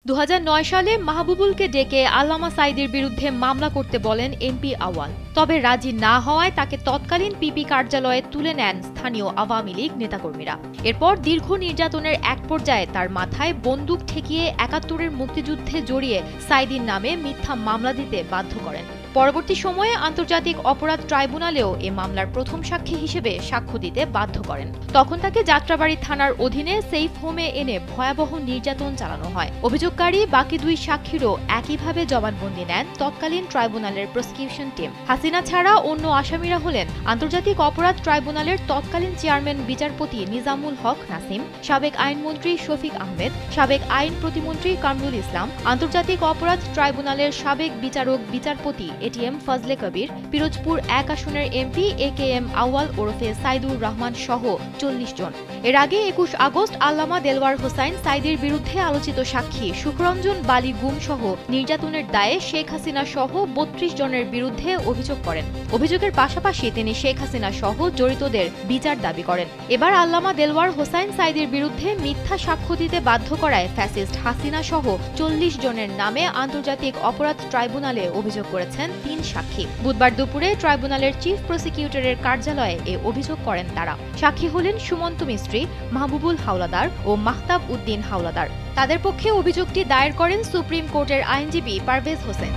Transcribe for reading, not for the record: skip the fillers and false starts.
2009 সালে মাহবুবুলকে ডেকে আল্লামা সাঈদীর বিরুদ্ধে মামলা করতে বলেন এমপি আউয়াল। তবে রাজি না হওয়ায় তাকে তৎকালীন পিপি কার্যালয়ে তুলে নেন স্থানীয় আওয়ামী লীগ নেতাকর্মীরা। এরপর দীর্ঘ নির্যাতনের এক পর্যায়ে তার মাথায় বন্দুক ঠেকিয়ে ৭১-এর মুক্তিযুদ্ধে জড়িয়ে সাঈদীর নামে মিথ্যা মামলা দিতে বাধ্য করেন। পরবর্তী সময়ে আন্তর্জাতিক অপরাধ ট্রাইব্যুনালেও এ মামলার প্রথম সাক্ষী হিসেবে সাক্ষ্য দিতে বাধ্য করেন। তখন তাকে যাত্রাবাড়ী থানার অধীনে সেফ হোমে এনে ভয়াবহ নির্যাতন চালানো হয়। অভিযোগকারী বাকি দুই সাক্ষীরও একইভাবে জবানবন্দি নেন তৎকালীন ট্রাইব্যুনালের প্রসিকিউশন টিম। হাসিনা ছাড়া অন্য আসামিরা হলেন আন্তর্জাতিক অপরাধ ট্রাইব্যুনালের তৎকালীন চেয়ারম্যান বিচারপতি নিজামুল হক নাসিম, সাবেক আইনমন্ত্রী শফিক আহমেদ, সাবেক আইন প্রতিমন্ত্রী কামরুল ইসলাম, আন্তর্জাতিক অপরাধ ট্রাইব্যুনালের সাবেক বিচারক বিচারপতি এটিএম ফজলে কবির, পিরোজপুর ১ আসনের এমপি একেএম আউয়াল ওরফে সাইদুর রহমান সহ ৪০ জন। এর আগে ২১ আগস্ট আল্লামা দেলওয়ার হোসাইন সাঈদীর বিরুদ্ধে আলোচিত সাক্ষী সুখরঞ্জন বালি গুম সহ নির্যাতনের দায়ে শেখ হাসিনা সহ ৩২ জনের বিরুদ্ধে অভিযোগ করেন। অভিযোগের পাশাপাশি তিনি শেখ হাসিনা সহ জড়িতদের বিচার দাবি করেন। এবার আল্লামা দেলওয়ার হোসাইন সাঈদীর বিরুদ্ধে মিথ্যা সাক্ষ্য দিতে বাধ্য করায় ফ্যাসিস্ট হাসিনা সহ ৪০ জনের নামে আন্তর্জাতিক অপরাধ ট্রাইব্যুনালে অভিযোগ করেছেন ৩ সাক্ষী। বুধবার দুপুরে ট্রাইব্যুনালের চিফ প্রসিকিউটরের কার্যালয়ে এ অভিযোগ করেন তারা। সাক্ষী হলেন সুমন্ত মিস্ত্রি, মাহবুবুল হাওলাদার ও মাহতাব উদ্দিন হাওলাদার। তাদের পক্ষে অভিযোগটি দায়ের করেন সুপ্রিম কোর্টের আইনজীবী পারভেজ হোসেন।